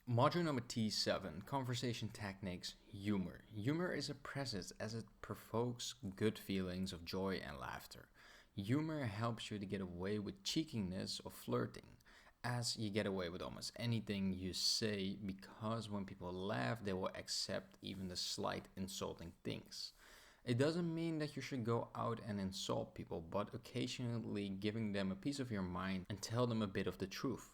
Module number T7, conversation techniques, humor. Humor is a presence as it provokes good feelings of joy and laughter. Humor helps you to get away with cheekiness or flirting, as you get away with almost anything you say because when people laugh, they will accept even the slight insulting things. It doesn't mean that you should go out and insult people, but occasionally giving them a piece of your mind and tell them a bit of the truth.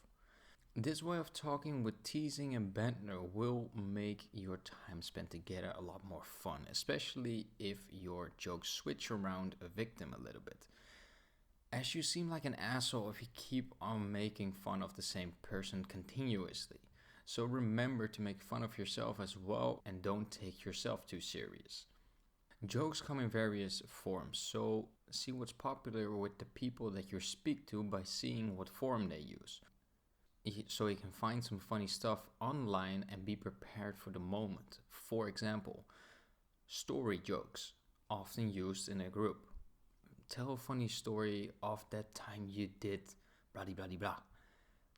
This way of talking with teasing and banter will make your time spent together a lot more fun, especially if your jokes switch around a victim a little bit. As you seem like an asshole if you keep on making fun of the same person continuously. So remember to make fun of yourself as well and don't take yourself too serious. Jokes come in various forms, so see what's popular with the people that you speak to by seeing what form they use. So you can find some funny stuff online and be prepared for the moment. For example, story jokes, often used in a group. Tell a funny story of that time you did blah blah blah blah.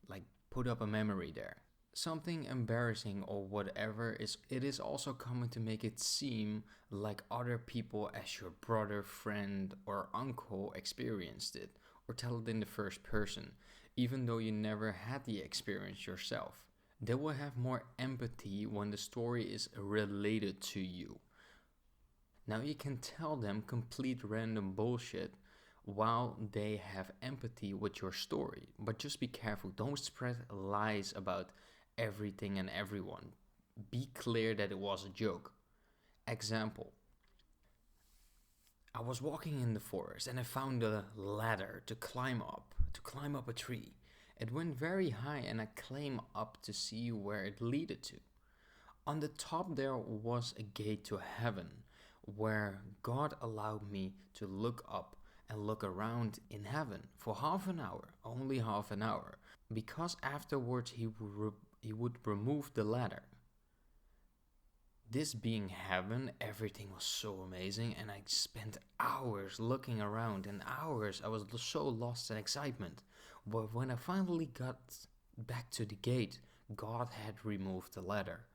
Like put up a memory there. Something embarrassing or whatever it is also common to make it seem like other people as your brother, friend or uncle experienced it, or tell it in the first person, even though you never had the experience yourself. They will have more empathy when the story is related to you. Now you can tell them complete random bullshit while they have empathy with your story. But just be careful, don't spread lies about everything and everyone. Be clear that it was a joke. Example: I was walking in the forest and I found a ladder to climb up a tree. It went very high and I climbed up to see where it led to. On the top there was a gate to heaven where God allowed me to look up and look around in heaven for half an hour, only half an hour, because afterwards he would remove the ladder. This being heaven, everything was so amazing and I spent hours looking around and hours I was so lost in excitement. But when I finally got back to the gate, God had removed the ladder.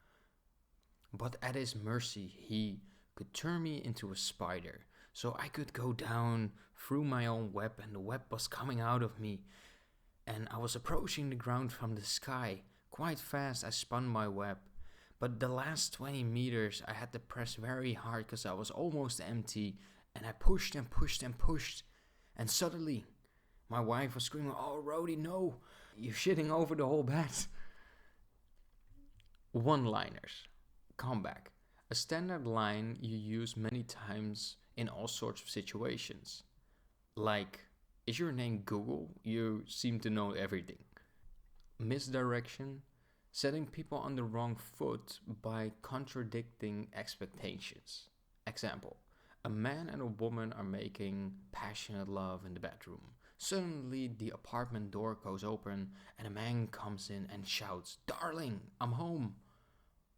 But at his mercy, he could turn me into a spider, so I could go down through my own web and the web was coming out of me. And I was approaching the ground from the sky. Quite fast I spun my web. But the last 20 meters I had to press very hard because I was almost empty. And I pushed and pushed and pushed. And suddenly, my wife was screaming, "Oh, Rody, no! You're shitting over the whole bed." One-liners. Comeback. A standard line you use many times in all sorts of situations. Like, is your name Google? You seem to know everything. Misdirection. Setting people on the wrong foot by contradicting expectations. Example: a man and a woman are making passionate love in the bedroom. Suddenly the apartment door goes open and a man comes in and shouts, "Darling, I'm home."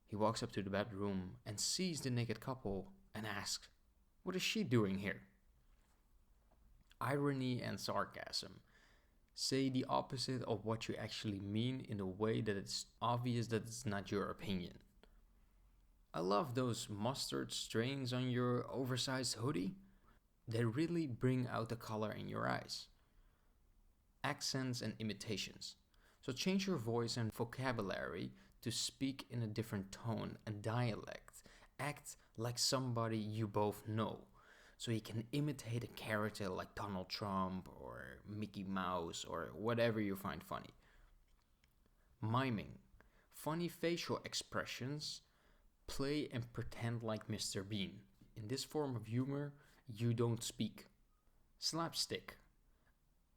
He walks up to the bedroom and sees the naked couple and asks, "What is she doing here?" Irony and sarcasm. Say the opposite of what you actually mean in a way that it's obvious that it's not your opinion. "I love those mustard stains on your oversized hoodie. They really bring out the color in your eyes." Accents and imitations. So change your voice and vocabulary to speak in a different tone and dialect. Act like somebody you both know. So you can imitate a character like Donald Trump or Mickey Mouse or whatever you find funny. Miming. Funny facial expressions. Play and pretend like Mr. Bean. In this form of humor, you don't speak. Slapstick.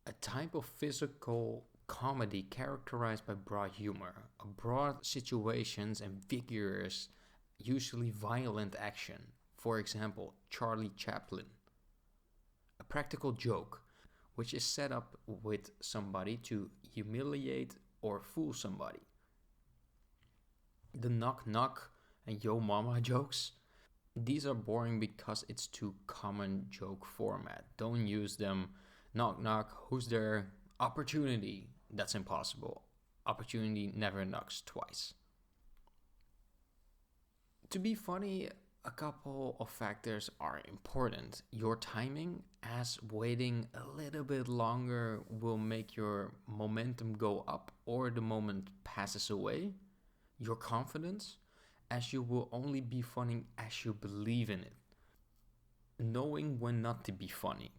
A type of physical comedy characterized by broad humor, broad situations and vigorous, usually violent action. For example, Charlie Chaplin. A practical joke, which is set up with somebody to humiliate or fool somebody. The knock knock and yo mama jokes. These are boring because it's too common joke format. Don't use them. Knock knock, who's there? Opportunity. That's impossible. Opportunity never knocks twice. To be funny, a couple of factors are important. Your timing, as waiting a little bit longer will make your momentum go up or the moment passes away. Your confidence, as you will only be funny as you believe in it. Knowing when not to be funny,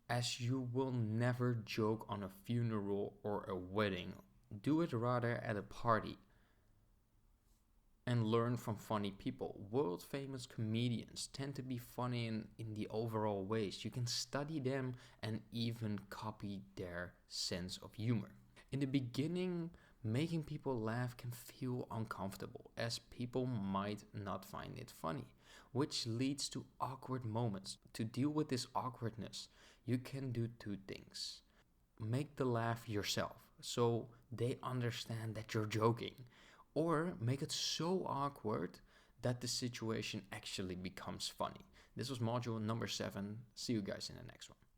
as you will never joke on a funeral or a wedding. Do it rather at a party and learn from funny people. World famous comedians tend to be funny in the overall ways. You can study them and even copy their sense of humor. In the beginning, making people laugh can feel uncomfortable as people might not find it funny, which leads to awkward moments. To deal with this awkwardness, you can do two things. Make the laugh yourself so they understand that you're joking, or make it so awkward that the situation actually becomes funny. This was module number 7. See you guys in the next one.